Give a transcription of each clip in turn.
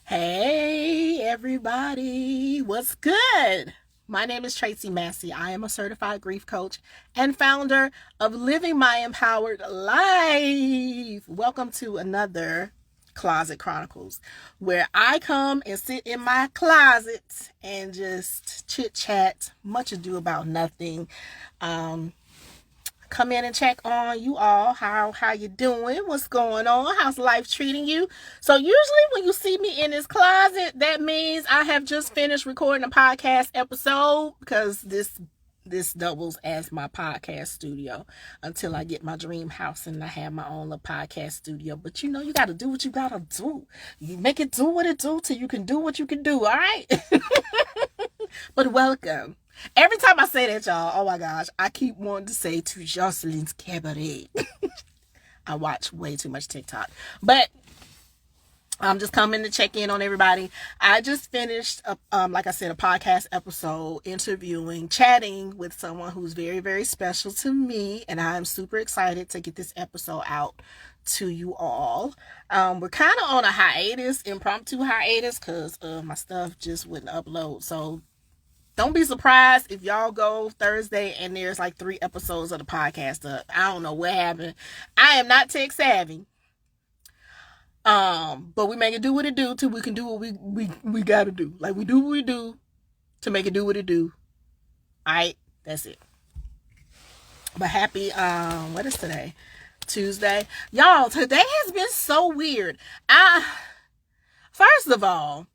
Hey, everybody. What's good? My name is Tracy Massey. I am a certified grief coach and founder of Living My Empowered Life. Welcome to another Closet Chronicles, where I come and sit in my closet and just chit chat, much ado about nothing. Um, Come in and check on you all. How you doing? What's going on? How's life treating you? So usually when you see me in this closet, that means I have just finished recording a podcast episode, because this doubles as my podcast studio until I get my dream house and I have my own little podcast studio. But you got to do what you got to do. You make it do what it do till you can do what you can do. All right. But welcome. Every time I say that, y'all, oh my gosh, I keep wanting to say to Jocelyn's Cabaret. I watch way too much TikTok. But I'm just coming to check in on everybody. I just finished, like I said, a podcast episode chatting with someone who's very, very special to me. And I'm super excited to get this episode out to you all. We're kind of on a impromptu hiatus, because my stuff just wouldn't upload. So don't be surprised if y'all go Thursday and there's like 3 episodes of the podcast up. I don't know what happened. I am not tech savvy. But we make it do what it do till we can do what we gotta do. Like, we do what we do to make it do what it do. Alright, that's it. But happy, what is today? Tuesday. Y'all, today has been so weird. First of all,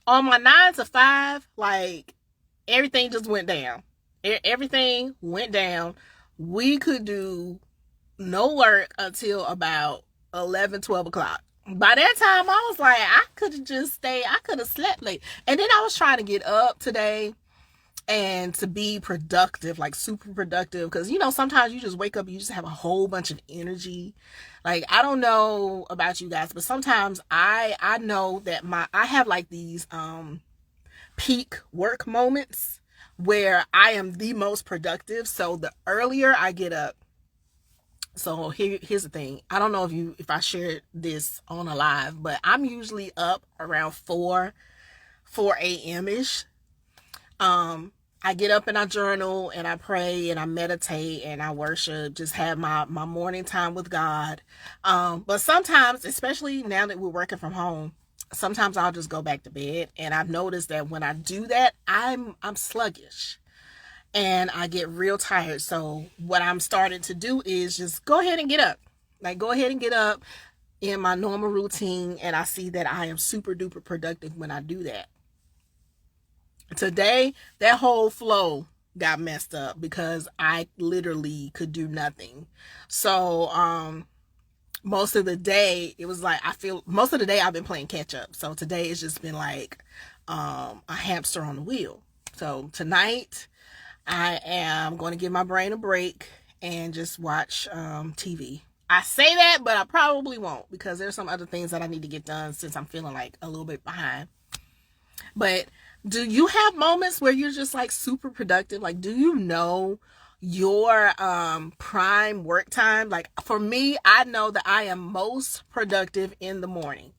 on my 9 to 5, like, everything just went down. Everything went down. We could do no work until about 11, 12 o'clock. By that time, I was like, I could have just stayed. I could have slept late. And then I was trying to get up today and to be productive, like super productive. Because, sometimes you just wake up and you just have a whole bunch of energy. Like, I don't know about you guys, but sometimes I know that I have like these peak work moments where I am the most productive. So the earlier I get up, so here's the thing. I don't know if I shared this on a live, but I'm usually up around 4 a.m. ish. I get up and I journal and I pray and I meditate and I worship, just have my morning time with God. But sometimes, especially now that we're working from home, sometimes I'll just go back to bed. And I've noticed that when I do that, I'm sluggish and I get real tired. So what I'm starting to do is just go ahead and get up. Like, go ahead and get up in my normal routine, and I see that I am super duper productive when I do that. Today, that whole flow got messed up because I literally could do nothing. So, most of the day, it was like, most of the day I've been playing catch up. So today it's just been like a hamster on the wheel. So tonight I am going to give my brain a break and just watch TV. I say that, but I probably won't, because there's some other things that I need to get done since I'm feeling like a little bit behind. But do you have moments where you're just like super productive? Like, do you know your prime work time? Like, for me, I know that I am most productive in the morning.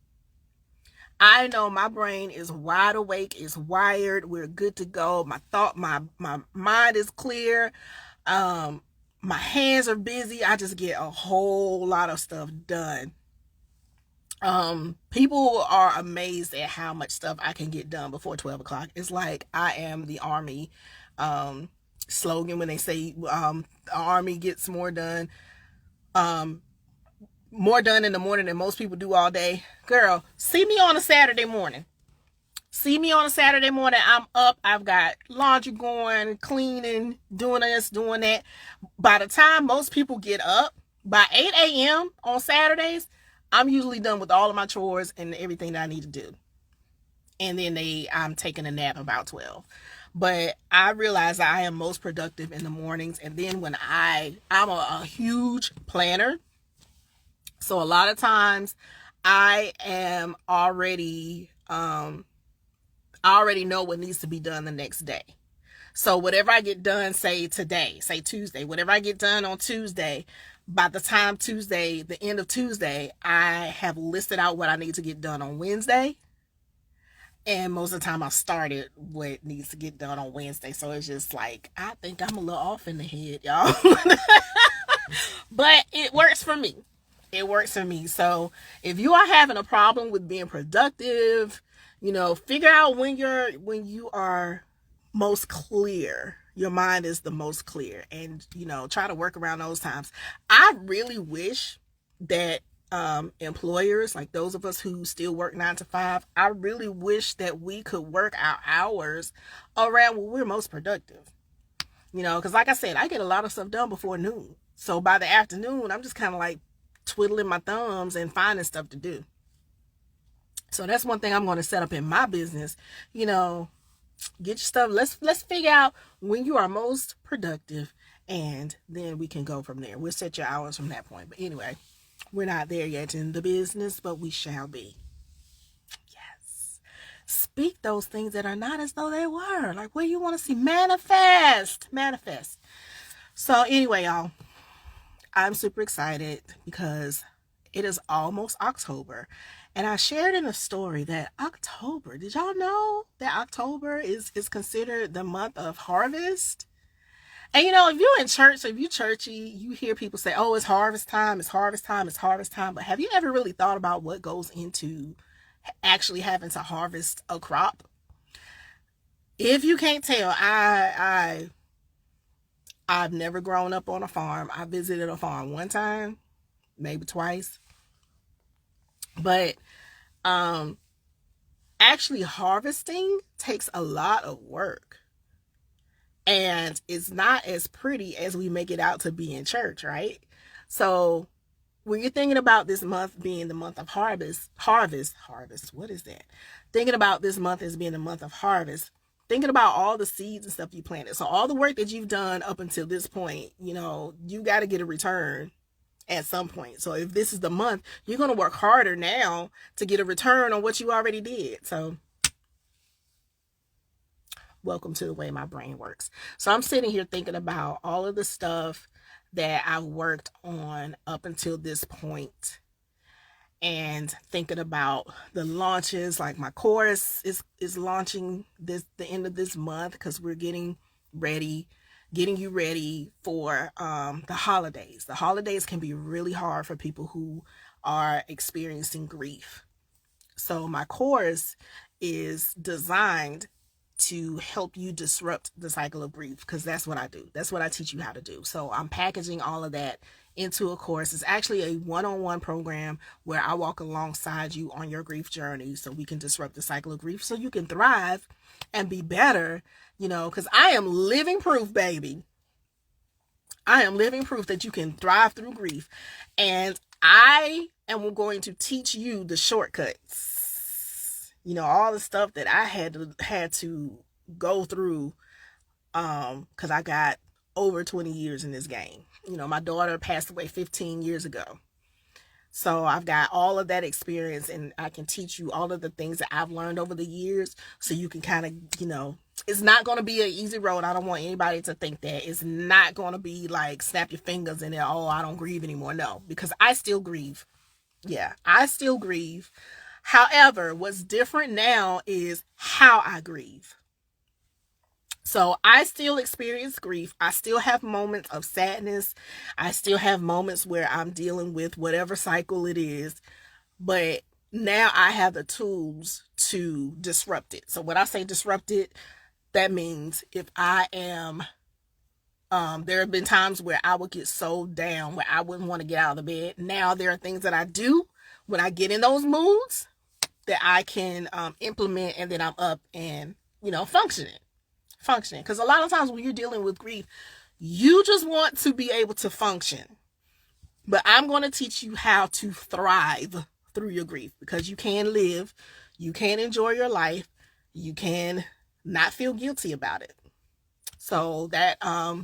I know my brain is wide awake, is wired, we're good to go. My mind is clear. My hands are busy. I just get a whole lot of stuff done. People are amazed at how much stuff I can get done before 12 o'clock. It's like I am the army slogan when they say the army gets more done in the morning than most people do all day. Girl, see me on a Saturday morning. I'm up, I've got laundry going, cleaning, doing this, doing that. By the time most people get up, by 8 a.m. on Saturdays, I'm usually done with all of my chores and everything that I need to do. And then I'm taking a nap about 12. But I realize that I am most productive in the mornings. And then when I'm a huge planner. So a lot of times I am already, I already know what needs to be done the next day. So whatever I get done, say Tuesday, whatever I get done on Tuesday, by the time the end of Tuesday, I have listed out what I need to get done on Wednesday. And most of the time I started what needs to get done on Wednesday. So it's just like, I think I'm a little off in the head, y'all. But it works for me. It works for me. So if you are having a problem with being productive, figure out when you are most clear. Your mind is the most clear, and try to work around those times. I really wish that employers, like those of us who still work 9 to 5, I really wish that we could work our hours around when we're most productive. Because like I said, I get a lot of stuff done before noon. So by the afternoon, I'm just kind of like twiddling my thumbs and finding stuff to do. So that's one thing I'm going to set up in my business. Get your stuff. Let's figure out when you are most productive, and then we can go from there. We'll set your hours from that point. But anyway, we're not there yet in the business, but we shall be. Yes. Speak those things that are not as though they were. Like, what you want to see? Manifest. So anyway, y'all, I'm super excited because it is almost October. And I shared in a story that October, did y'all know that October is considered the month of harvest? And if you're in church, if you're churchy, you hear people say, oh, it's harvest time, it's harvest time, it's harvest time. But have you ever really thought about what goes into actually having to harvest a crop? If you can't tell, I've never grown up on a farm. I visited a farm one time, maybe twice. But actually harvesting takes a lot of work. And it's not as pretty as we make it out to be in church, right? So when you're thinking about this month being the month of harvest, what is that? Thinking about this month as being the month of harvest, thinking about all the seeds and stuff you planted. So all the work that you've done up until this point, you got to get a return at some point. So if this is the month, you're going to work harder now to get a return on what you already did. So welcome to the way my brain works. So I'm sitting here thinking about all of the stuff that I've worked on up until this point, and thinking about the launches. Like my course is launching the end of this month, because we're getting you ready for the holidays. The holidays can be really hard for people who are experiencing grief. So my course is designed to help you disrupt the cycle of grief, because that's what I do. That's what I teach you how to do. So I'm packaging all of that into a course. It's actually a one-on-one program where I walk alongside you on your grief journey, so we can disrupt the cycle of grief, so you can thrive and be better, because I am living proof, baby. I am living proof that you can thrive through grief. And I am going to teach you the shortcuts. All the stuff that I had to go through, because I got over 20 years in this game. My daughter passed away 15 years ago. So I've got all of that experience, and I can teach you all of the things that I've learned over the years, so you can kind of, it's not going to be an easy road. I don't want anybody to think that. It's not going to be like snap your fingers and then, oh, I don't grieve anymore. No, because I still grieve. Yeah, I still grieve. However, what's different now is how I grieve. So I still experience grief. I still have moments of sadness. I still have moments where I'm dealing with whatever cycle it is. But now I have the tools to disrupt it. So when I say disrupt it, that means if I am, there have been times where I would get so down where I wouldn't want to get out of the bed. Now there are things that I do when I get in those moods that I can implement, and then I'm up and, functioning. Because a lot of times when you're dealing with grief, you just want to be able to function. But I'm going to teach you how to thrive through your grief, because you can live, you can enjoy your life, you can not feel guilty about it. So that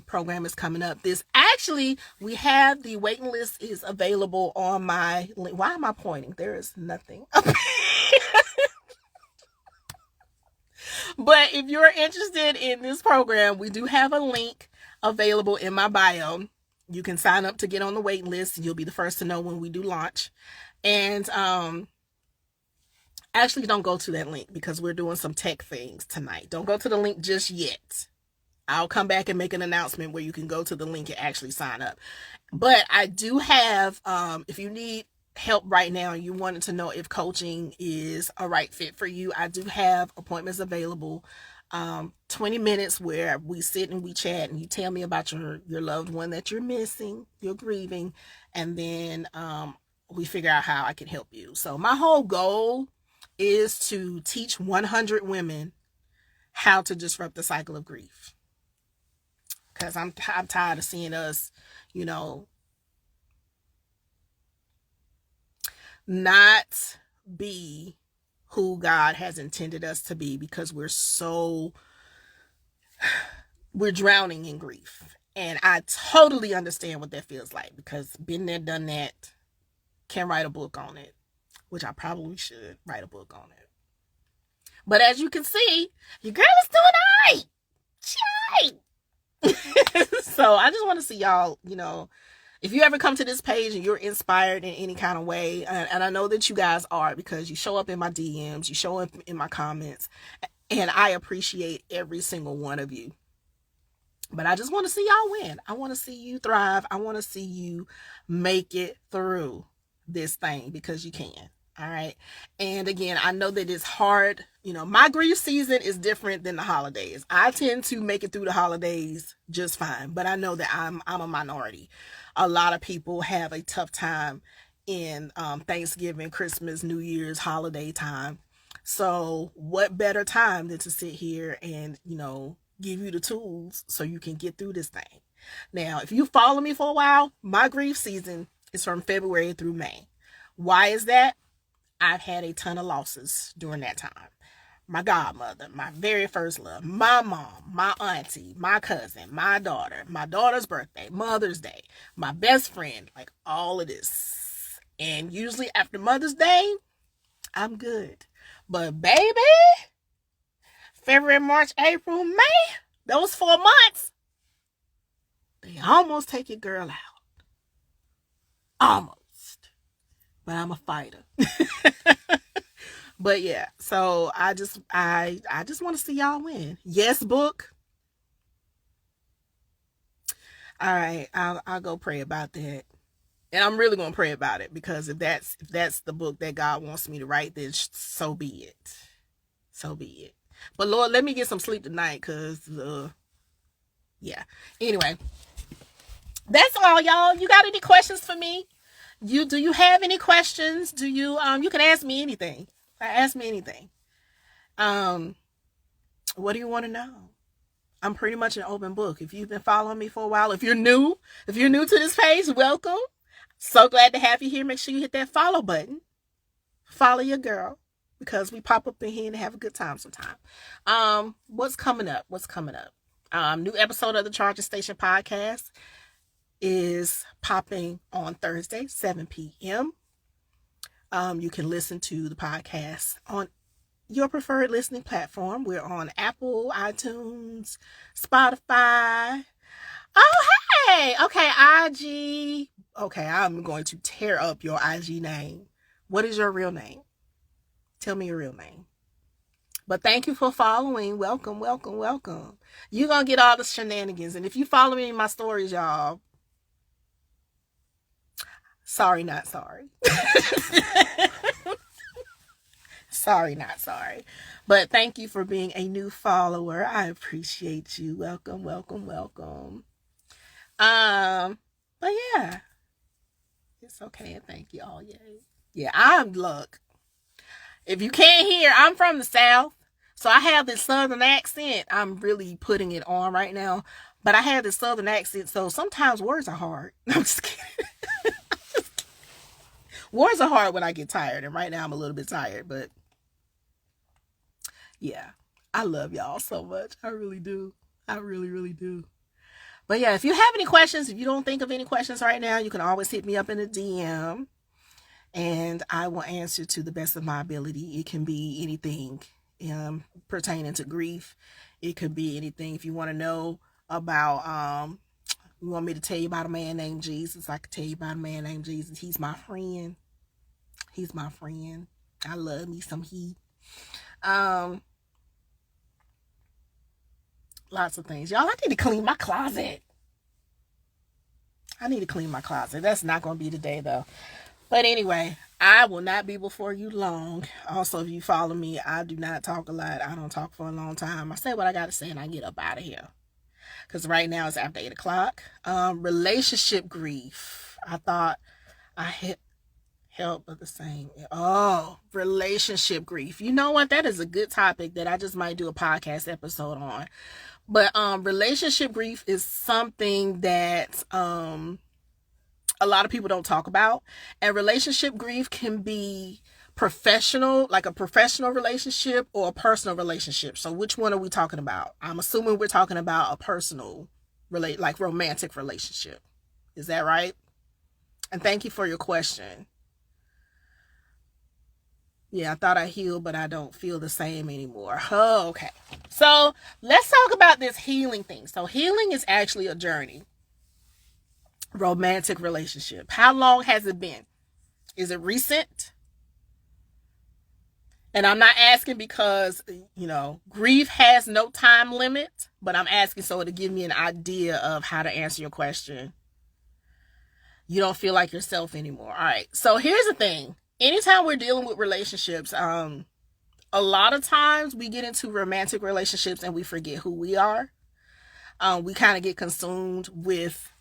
program is coming up. We have the waiting list is available on my link. Why am I pointing? There is nothing. But if you're interested in this program, we do have a link available in my bio. You can sign up to get on the waiting list. You'll be the first to know when we do launch. And Actually, don't go to that link because we're doing some tech things tonight. Don't go to the link just yet. I'll come back and make an announcement where you can go to the link and actually sign up. But I do have, if you need help right now, you wanted to know if coaching is a right fit for you, I do have appointments available. 20 minutes where we sit and we chat and you tell me about your loved one that you're missing, you're grieving, and then we figure out how I can help you. So my whole goal is to teach 100 women how to disrupt the cycle of grief. Because I'm tired of seeing us, not be who God has intended us to be because we're drowning in grief. And I totally understand what that feels like because been there, done that, can write a book on it, which I probably should write a book on it. But as you can see, your girl is doing all right. So I just want to see y'all, if you ever come to this page and you're inspired in any kind of way, and I know that you guys are because you show up in my DMs, you show up in my comments, and I appreciate every single one of you. But I just want to see y'all win. I want to see you thrive. I want to see you make it through this thing because you can. All right. And again, I know that it's hard. My grief season is different than the holidays. I tend to make it through the holidays just fine, but I know that I'm a minority. A lot of people have a tough time in Thanksgiving, Christmas, New Year's, holiday time. So what better time than to sit here and, give you the tools so you can get through this thing. Now, if you follow me for a while, my grief season is from February through May. Why is that? I've had a ton of losses during that time. My godmother, my very first love, my mom, my auntie, my cousin, my daughter, my daughter's birthday, Mother's Day, my best friend, like all of this. And usually after Mother's Day, I'm good. But baby, February, March, April, May, those 4 months, they almost take your girl out. Almost. But I'm a fighter. But yeah, so I just want to see y'all win. Yes, book. All right, I'll go pray about that. And I'm really going to pray about it because if that's the book that God wants me to write, then so be it. So be it. But Lord, let me get some sleep tonight because, yeah. Anyway, that's all, y'all. You got any questions for me? Do you have any questions? Do you, you can ask me anything. Ask me anything. What do you want to know? I'm pretty much an open book. If you've been following me for a while, if you're new to this page, welcome. So glad to have you here. Make sure you hit that follow button. Follow your girl because we pop up in here and have a good time sometime. What's coming up? New episode of the Charger Station podcast is popping on Thursday, 7 p.m. You can listen to the podcast on your preferred listening platform. We're on Apple, iTunes, Spotify. Oh, hey. Okay, IG. Okay, I'm going to tear up your IG name. What is your real name? Tell me your real name. But thank you for following. Welcome. You're going to get all the shenanigans. And if you follow me in my stories, y'all, sorry, not sorry. Sorry, not sorry. But thank you for being a new follower. I appreciate you. Welcome. But yeah, it's okay. And thank you all. Yay. Yeah, look. If you can't hear, I'm from the South. So I have this Southern accent. I'm really putting it on right now. But I have this Southern accent. So sometimes words are hard. I'm just kidding. Words are hard when I get tired. And right now I'm a little bit tired. But yeah, I love y'all so much. I really do. I really, really do. But yeah, if you have any questions, if you don't think of any questions right now, you can always hit me up in a DM and I will answer to the best of my ability. It can be anything pertaining to grief. It could be anything. If you want to know about, you want me to tell you about a man named Jesus, I can tell you about a man named Jesus. He's my friend. I love me some heat. Um, Lots of things. Y'all, I need to clean my closet. I need to clean my closet. That's not going to be today, though. But anyway, I will not be before you long. Also, if you follow me, I do not talk a lot. I don't talk for a long time. I say what I got to say and I get up out of here. Because right now it's after 8 o'clock. Relationship grief. I thought I hit help but the same. Oh, relationship grief. You know what? That is a good topic that I just might do a podcast episode on. But relationship grief is something that a lot of people don't talk about. And relationship grief can be professional, like a professional relationship, or a personal relationship. So which one are we talking about? I'm assuming we're talking about a personal, like romantic relationship. Is that right? And thank you for your question. Yeah, I thought I healed, but I don't feel the same anymore. Oh, okay. So let's talk about this healing thing. So healing is actually a journey. Romantic relationship. How long has it been? Is it recent? And I'm not asking because, grief has no time limit, but I'm asking so to give me an idea of how to answer your question. You don't feel like yourself anymore. All right. So here's the thing. Anytime we're dealing with relationships, a lot of times we get into romantic relationships and we forget who we are. We kind of get consumed with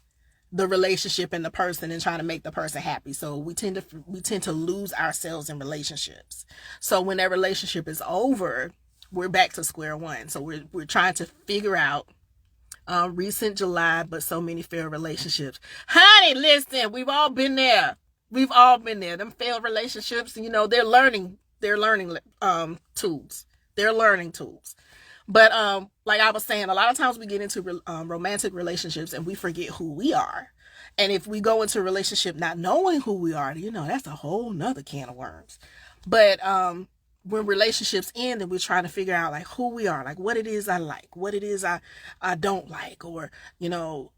the relationship and the person and trying to make the person happy. So we tend to lose ourselves in relationships. So when that relationship is over, we're back to square one. So we're trying to figure out recent July, but so many failed relationships. Honey, listen, we've all been there. We've all been there. Them failed relationships, they're learning tools. They're learning tools. But like I was saying, a lot of times we get into romantic relationships and we forget who we are. And if we go into a relationship not knowing who we are, that's a whole nother can of worms. But when relationships end and we're trying to figure out like who we are, like what it is I like, what it is I don't like, or,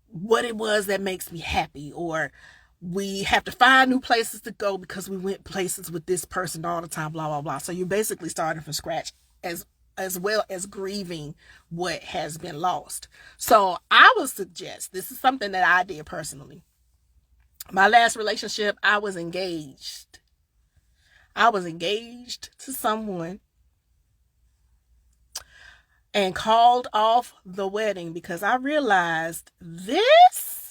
what it was that makes me happy, or we have to find new places to go because we went places with this person all the time, blah, blah, blah. So you're basically starting from scratch as well as grieving what has been lost. So I would suggest, this is something that I did personally. My last relationship, I was engaged. I was engaged to someone and called off the wedding because I realized this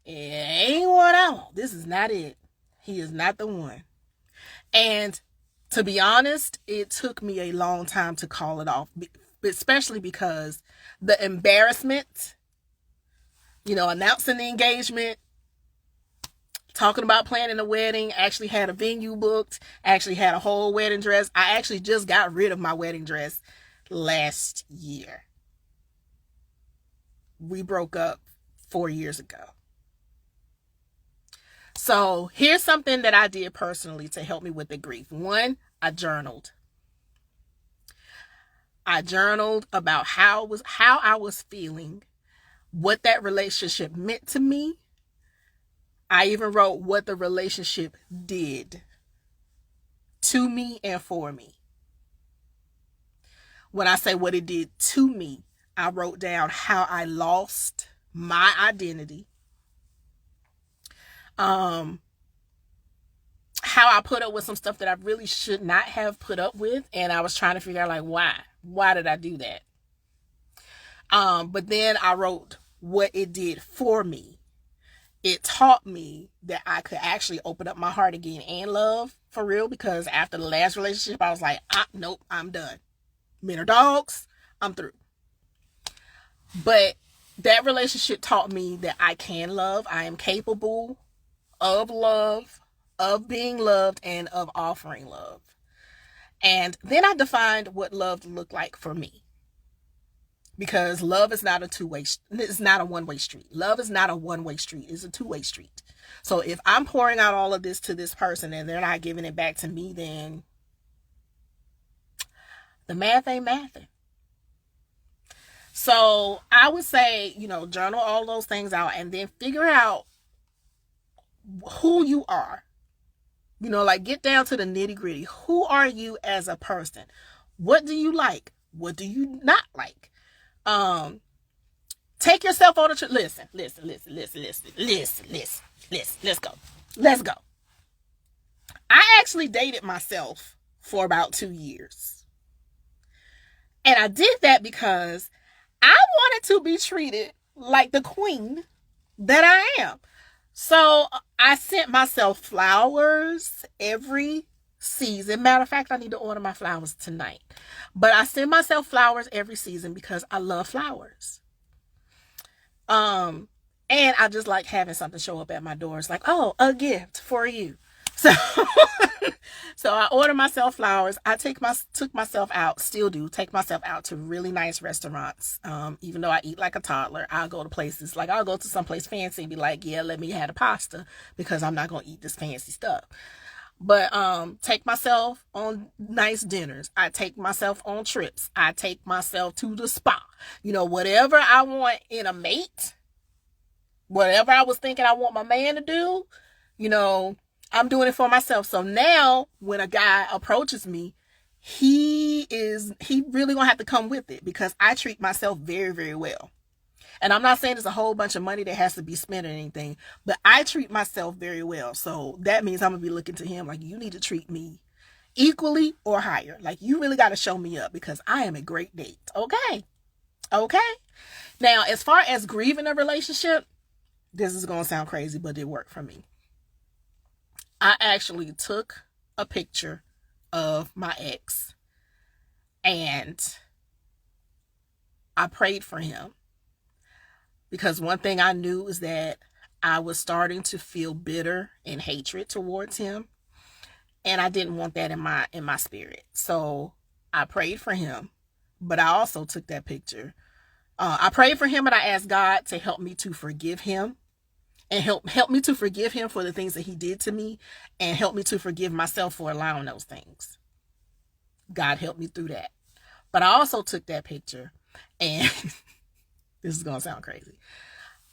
ain't what I want. This is not it. He is not the one. And to be honest, it took me a long time to call it off, especially because the embarrassment, announcing the engagement, talking about planning a wedding, actually had a venue booked, actually had a whole wedding dress. I actually just got rid of my wedding dress last year. We broke up 4 years ago. So here's something that I did personally to help me with the grief. One, I journaled. I journaled about how I was feeling, what that relationship meant to me. I even wrote what the relationship did to me and for me. When I say what it did to me, I wrote down how I lost my identity. How I put up with some stuff that I really should not have put up with. And I was trying to figure out like, why did I do that? But then I wrote what it did for me. It taught me that I could actually open up my heart again and love for real, because after the last relationship, I was like, nope, I'm done. Men are dogs. I'm through. But that relationship taught me that I can love. I am capable of love, of being loved, and of offering love. And then I defined what love looked like for me. Because love is not it's not a one-way street. Love is not a one-way street. It's a two-way street. So if I'm pouring out all of this to this person and they're not giving it back to me, then the math ain't mathing. So I would say, journal all those things out and then figure out who you are. Like get down to the nitty gritty. Who are you as a person? What do you like? What do you not like? Take yourself on a trip. Listen. Let's go. Let's go. I actually dated myself for about 2 years. And I did that because I wanted to be treated like the queen that I am. So I sent myself flowers every season. Matter of fact, I need to order my flowers tonight. But I send myself flowers every season because I love flowers. And I just like having something show up at my door. It's like, oh, a gift for you. So, so I order myself flowers. I took myself out, still do take myself out to really nice restaurants. Even though I eat like a toddler, I'll go to places like I'll go to someplace fancy and be like, yeah, let me have a pasta because I'm not gonna eat this fancy stuff. But take myself on nice dinners. I take myself on trips. I take myself to the spa. Whatever I want in a mate, whatever I was thinking I want my man to do, I'm doing it for myself. So now when a guy approaches me, he really gonna have to come with it because I treat myself very, very well. And I'm not saying there's a whole bunch of money that has to be spent or anything, but I treat myself very well. So that means I'm gonna be looking to him like, you need to treat me equally or higher. Like, you really got to show me up because I am a great date. Okay. Now, as far as grieving a relationship, this is going to sound crazy, but it worked for me. I actually took a picture of my ex and I prayed for him because one thing I knew is that I was starting to feel bitter and hatred towards him, and I didn't want that in my spirit. So I prayed for him, but I also took that picture. I prayed for him and I asked God to help me to forgive him and help me to forgive him for the things that he did to me and help me to forgive myself for allowing those things. God helped me through that. But I also took that picture and this is going to sound crazy.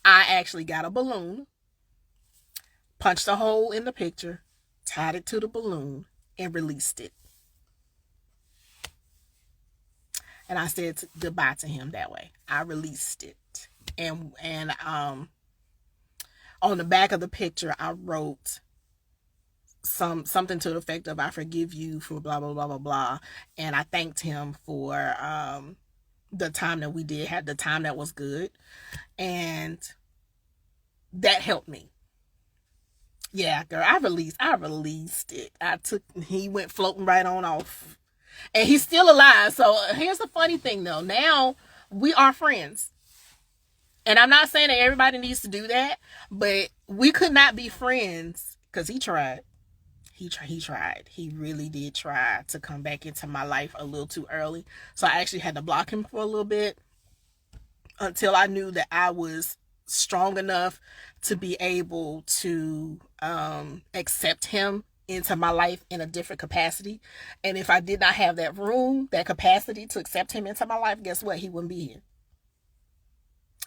I actually got a balloon, punched a hole in the picture, tied it to the balloon, and released it. And I said goodbye to him that way. I released it. And on the back of the picture, I wrote something to the effect of, I forgive you for blah, blah, blah, blah, blah. And I thanked him for the time that we did have, the time that was good. And that helped me. Yeah, girl, I released it. He went floating right on off. And he's still alive. So here's the funny thing though. Now we are friends. And I'm not saying that everybody needs to do that, but we could not be friends because he tried. He tried. He really did try to come back into my life a little too early. So I actually had to block him for a little bit until I knew that I was strong enough to be able to accept him into my life in a different capacity. And if I did not have that room, that capacity to accept him into my life, guess what? He wouldn't be here.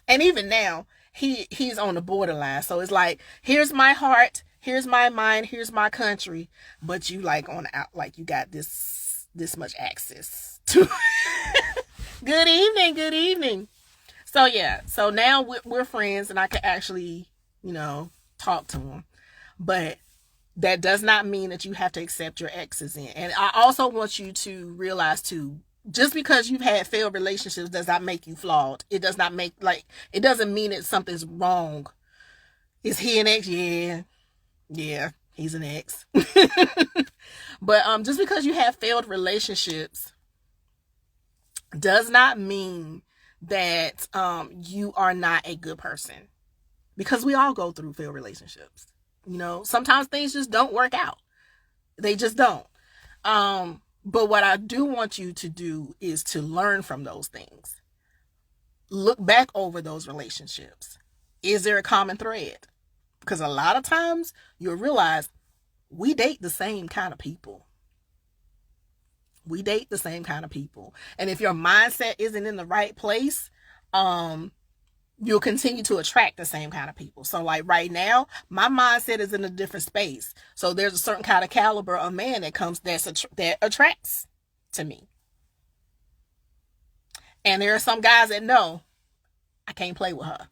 And even now, he's on the borderline. So it's like, here's my heart, here's my mind, here's my country, but you like on out, like you got this much access to. Good evening. So yeah, so now we're friends and I can actually, talk to him. But that does not mean that you have to accept your exes in. And I also want you to realize too, just because you've had failed relationships does not make you flawed. It does not make, it doesn't mean that something's wrong. Is he an ex? Yeah, he's an ex. But just because you have failed relationships does not mean that you are not a good person. Because we all go through failed relationships. Sometimes things just don't work out. They just don't. But what I do want you to do is to learn from those things. Look back over those relationships. Is there a common thread? Because a lot of times you'll realize we date the same kind of people. And if your mindset isn't in the right place, you'll continue to attract the same kind of people. So like right now, my mindset is in a different space. So there's a certain kind of caliber of man that comes that attracts to me. And there are some guys that know I can't play with her.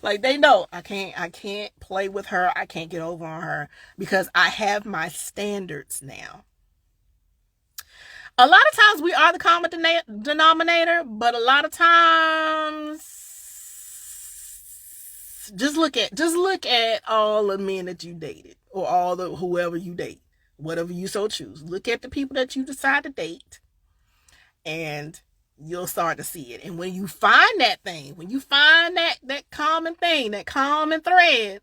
like they know I can't play with her. I can't get over on her because I have my standards now. A lot of times we are the common denominator, but a lot of times just look at all the men that you dated or all the whoever you date, whatever you so choose. Look at the people that you decide to date and you'll start to see it. And when you find that thing, when you find that common thing, that common thread,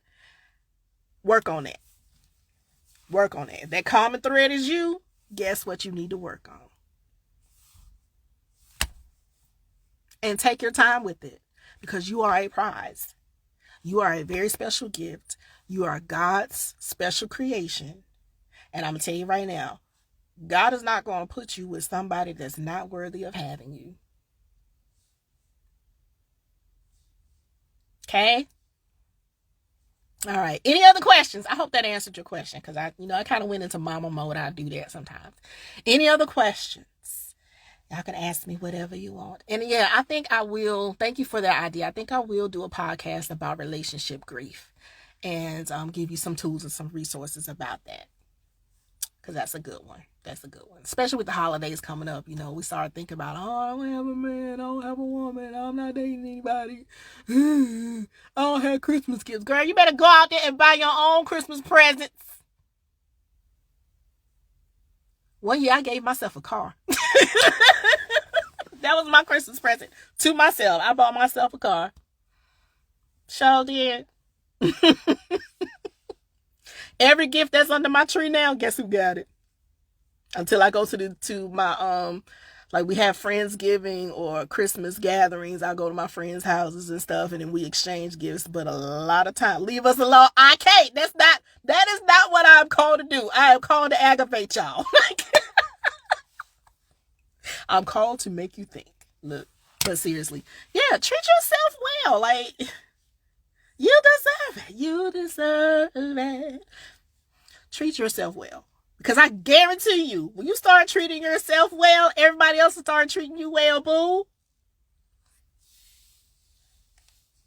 work on that. Work on that. If that common thread is you, guess what you need to work on? And take your time with it because you are a prize. You are a very special gift. You are God's special creation. And I'm going to tell you right now, God is not going to put you with somebody that's not worthy of having you. Okay? All right. Any other questions? I hope that answered your question because I kind of went into mama mode. I do that sometimes. Any other questions? Y'all can ask me whatever you want. And yeah, I think I will. Thank you for that idea. I think I will do a podcast about relationship grief and give you some tools and some resources about that. Because that's a good one. That's a good one. Especially with the holidays coming up. We start thinking about, I don't have a man. I don't have a woman. I'm not dating anybody. I don't have Christmas gifts. Girl, you better go out there and buy your own Christmas presents. One year I gave myself a car. That was my Christmas present to myself. I bought myself a car. Sure did. Every gift that's under my tree now, guess who got it? Until I go to my like we have Friendsgiving or Christmas gatherings, I go to my friends' houses and stuff, and then we exchange gifts. But a lot of time, leave us alone. I can't. That is not what I'm called to do. I am called to aggravate y'all. I'm called to make you think. Look, but seriously, yeah, treat yourself well. Like, you deserve it. You deserve it. Treat yourself well. Because I guarantee you, when you start treating yourself well, everybody else will start treating you well, boo.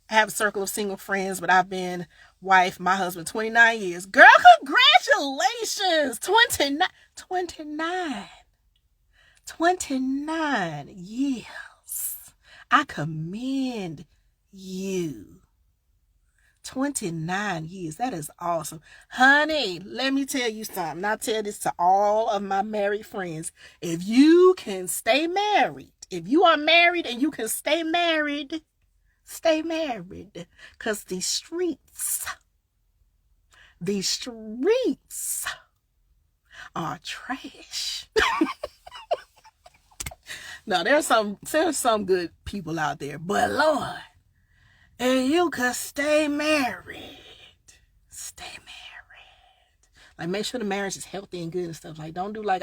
I have a circle of single friends, but I've been my husband, 29 years. Girl, congratulations. 29 years. I commend you. 29 years. That is awesome. Honey, let me tell you something. I tell this to all of my married friends. If you can stay married, if you are married and you can stay married. Because these streets are trash. No, there's some good people out there, but Lord, and you could stay married. Like, make sure the marriage is healthy and good and stuff. Like, don't do like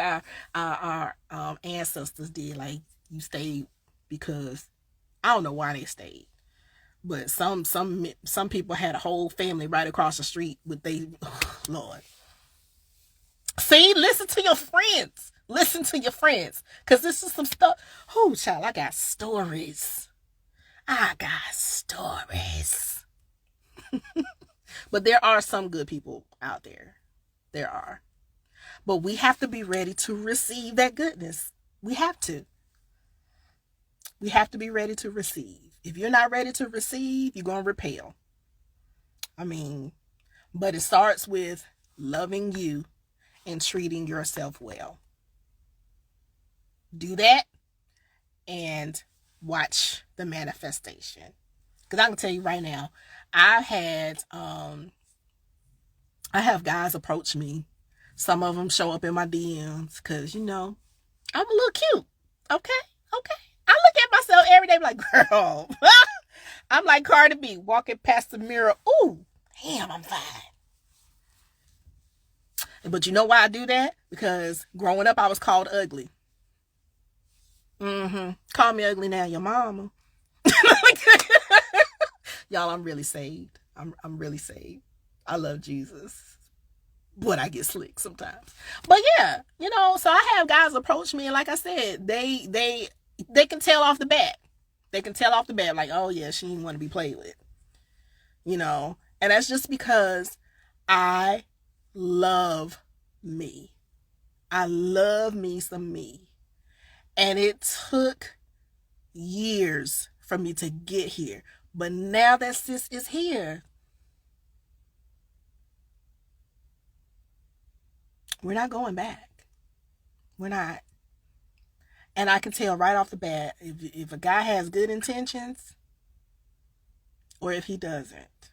our ancestors did. Like, you stayed because I don't know why they stayed, but some people had a whole family right across the street with Lord. See, listen to your friends. Because this is some stuff. Oh, child, I got stories. But there are some good people out there. There are. But we have to be ready to receive that goodness. We have to. We have to be ready to receive. If you're not ready to receive, you're going to repel. But it starts with loving you and treating yourself well. Do that and watch the manifestation. Because I can tell you right now, I have guys approach me. Some of them show up in my DMs because, I'm a little cute. Okay. I look at myself every day like, girl, I'm like Cardi B walking past the mirror. Ooh, damn, I'm fine. But you know why I do that? Because growing up, I was called ugly. Call me ugly now, your mama. Y'all, I'm really saved. I'm really saved. I love Jesus, but I get slick sometimes. But yeah, so I have guys approach me, and like I said, they can tell off the bat. They can tell off the bat, like, oh yeah, she didn't want to be played with, and that's just because I love me. I love me some me. And it took years for me to get here. But now that sis is here, we're not going back. We're not. And I can tell right off the bat if a guy has good intentions or if he doesn't.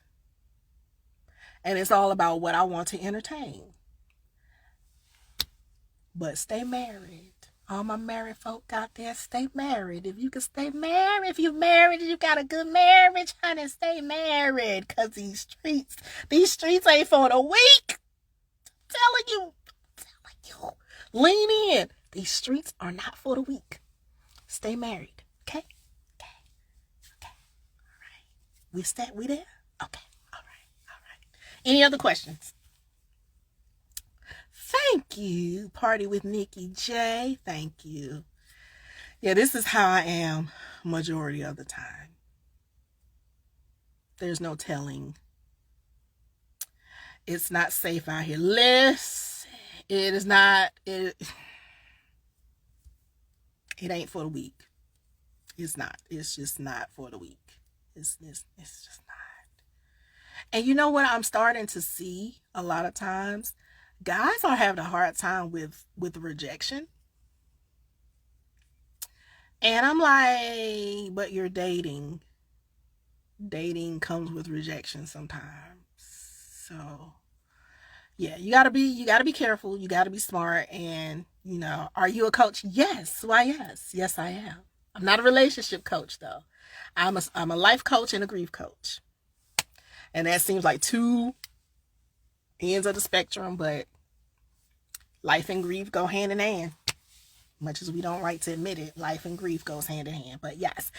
And it's all about what I want to entertain. But stay married. All my married folk out there, stay married. If you can stay married, if you're married, you got a good marriage, honey, stay married. Because these streets ain't for the weak. I'm telling you. Lean in. These streets are not for the weak. Stay married. Okay? Okay. All right. We there? Okay. All right. Any other questions? Thank you. Party with Nikki J. Thank you. Yeah, this is how I am majority of the time. There's no telling. It's not safe out here. Listen, it is not. It ain't for the weak. It's not. It's just not for the weak. It's just not. And you know what I'm starting to see a lot of times? Guys are having a hard time with rejection. And I'm like, but you're dating. Dating comes with rejection sometimes. So yeah, you gotta be careful. You gotta be smart. And are you a coach? Yes. Why, yes. Yes, I am. I'm not a relationship coach though. I'm a life coach and a grief coach. And that seems like two ends of the spectrum, but life and grief go hand in hand. Much as we don't like to admit it, life and grief goes hand in hand. But yes,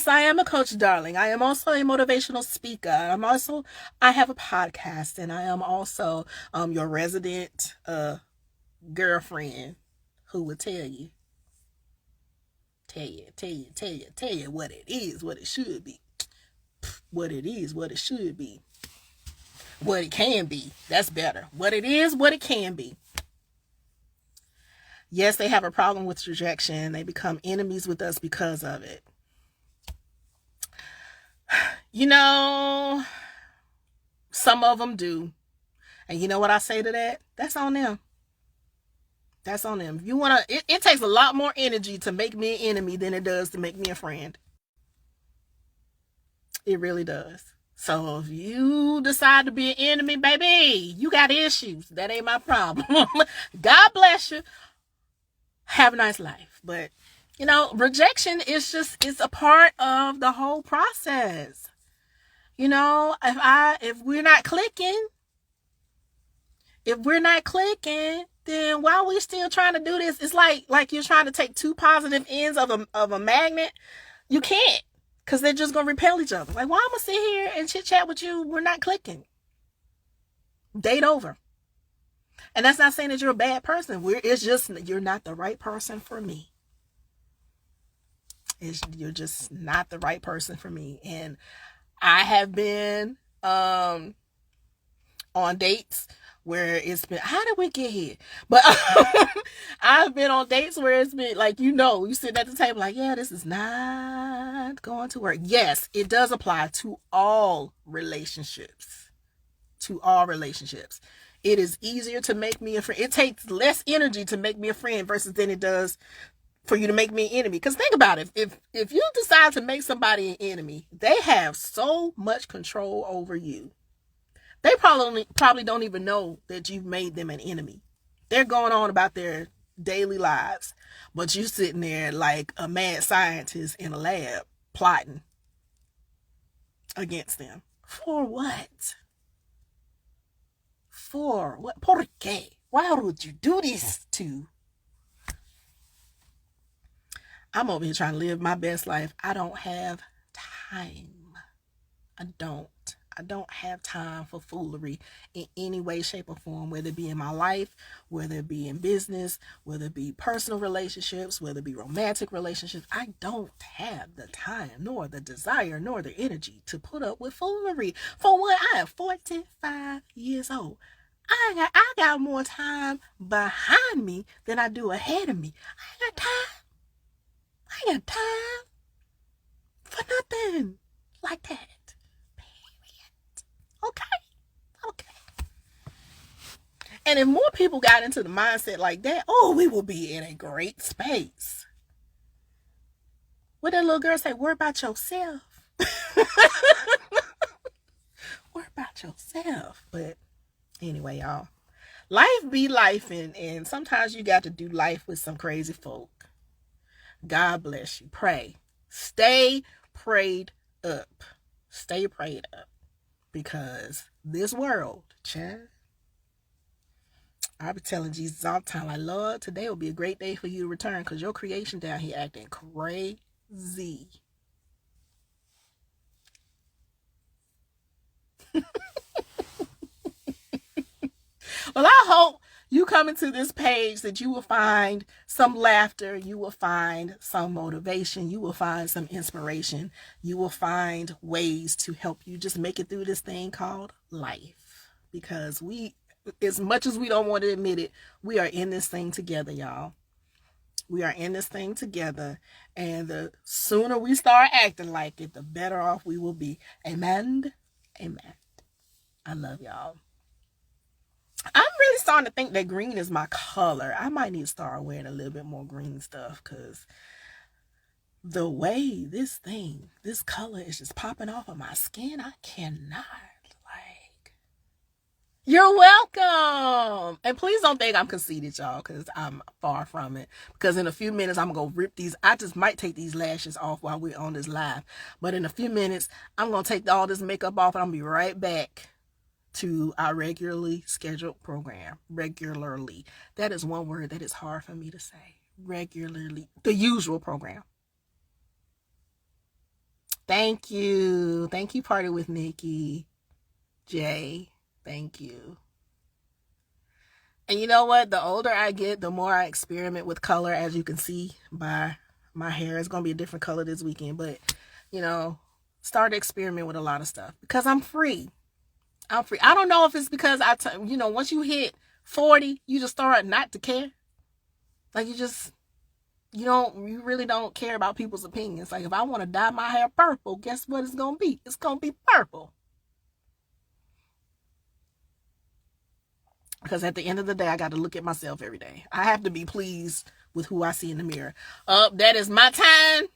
I am a coach, darling. I am also a motivational speaker. I have a podcast, and I am also your resident girlfriend who would tell you what it is, what it should be, what it is, what it should be, what it can be. That's better. What it is, what it can be. Yes, they have a problem with rejection. They become enemies with us because of it. Some of them do. And you know what I say to that? That's on them. That's on them. If you want to, it takes a lot more energy to make me an enemy than it does to make me a friend. It really does. So if you decide to be an enemy, baby, you got issues. That ain't my problem. God bless you. Have a nice life. But, rejection is it's a part of the whole process. If we're not clicking, then why are we still trying to do this? It's like you're trying to take two positive ends of a magnet. You can't, because they're just going to repel each other. Like, why am I sit here and chit chat with you? We're not clicking. Date over. And that's not saying that you're a bad person. It's just you're not the right person for me. You're just not the right person for me. And I have been on dates where it's been, how did we get here? But I've been on dates where it's been like, you sitting at the table like, yeah, this is not going to work. Yes, it does apply to all relationships. To all relationships. It is easier to make me a friend. It takes less energy to make me a friend versus than it does for you to make me an enemy. Because think about it. If you decide to make somebody an enemy, they have so much control over you. They probably don't even know that you've made them an enemy. They're going on about their daily lives, but you sitting there like a mad scientist in a lab plotting against them. For what? For what? ¿Por qué? Why would you do this to? I'm over here trying to live my best life. I don't have time. time. I don't. I don't have time for foolery in any way, shape, or form, whether it be in my life, whether it be in business, whether it be personal relationships, whether it be romantic relationships. I don't have the time, nor the desire, nor the energy to put up with foolery. For one, I am 45 years old. I got more time behind me than I do ahead of me. I ain't got time. I ain't got time for nothing like that. Okay. Okay. And if more people got into the mindset like that, oh, we will be in a great space. What that little girl say? Worry about yourself. Worry about yourself. But anyway, y'all, life be life, and sometimes you got to do life with some crazy folk. God bless you. Pray. Stay prayed up. Stay prayed up. Because this world, child, I be telling Jesus all the time, like, Lord, today will be a great day for you to return, because your creation down here acting crazy. Well, I hope you come into this page that you will find some laughter, you will find some motivation, you will find some inspiration, you will find ways to help you just make it through this thing called life. Because we, as much as we don't want to admit it, we are in this thing together, y'all. We are in this thing together, and the sooner we start acting like it, the better off we will be. Amen. Amen. I love y'all. I'm really starting to think that green is my color. I might need to start wearing a little bit more green stuff, because the way this color is just popping off of my skin, I cannot. You're welcome. And please don't think I'm conceited, y'all, because I'm far from it. Because in a few minutes, I'm going to rip these. I just might take these lashes off while we're on this live. But in a few minutes, I'm going to take all this makeup off, and I'll be right back to our regularly scheduled program. Regularly. That is one word that is hard for me to say. Regularly. The usual program. Thank you. Thank you, Party with Nikki. Jay. Thank you. And you know what? The older I get, the more I experiment with color. As you can see by my hair, it's going to be a different color this weekend. But, you know, start to experiment with a lot of stuff. Because I'm free. I'm free. I don't know if it's because once you hit 40, you just start not to care. Like you really don't care about people's opinions. Like if I want to dye my hair purple, guess what it's going to be? It's going to be purple. Because at the end of the day, I got to look at myself every day. I have to be pleased with who I see in the mirror. That is my time.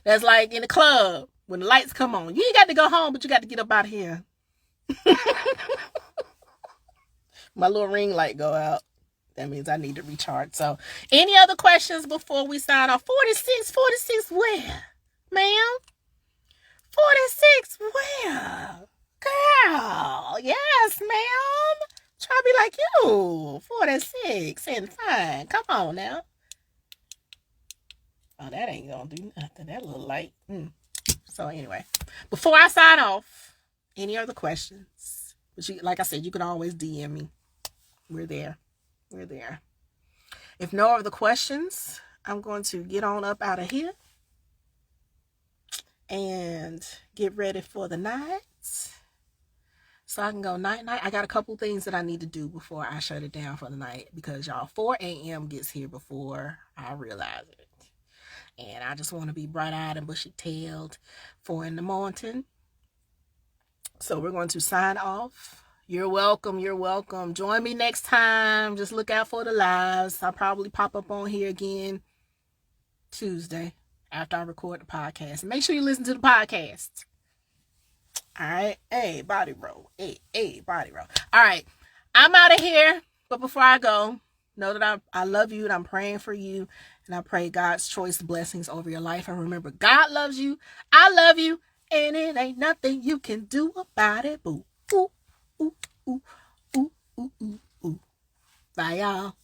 That's like in the club when the lights come on. You ain't got to go home, but you got to get up out of here. My little ring light go out. That means I need to recharge. So, any other questions before we sign off? 46 where? Ma'am? 46 where? Girl, yes, ma'am. Try to be like you. 46 and fine. Come on now. Oh, that ain't gonna do nothing. That little light. So anyway, before I sign off, any other questions? But like I said, you can always DM me. We're there. If no other questions, I'm going to get on up out of here and get ready for the night. So I can go night. I got a couple things that I need to do before I shut it down for the night, because y'all, 4 a.m. gets here before I realize it. And I just want to be bright-eyed and bushy-tailed 4 in the morning. So we're going to sign off. You're welcome. Join me next time. Just look out for the lives. I'll probably pop up on here again Tuesday after I record the podcast. And make sure you listen to the podcast. All right. Hey, body roll. Hey, body roll. All right. I'm out of here. But before I go, know that I love you and I'm praying for you. And I pray God's choice blessings over your life. And remember, God loves you. I love you. And it ain't nothing you can do about it. Boo. Ooh, ooh, ooh, ooh, ooh, ooh. Bye, y'all.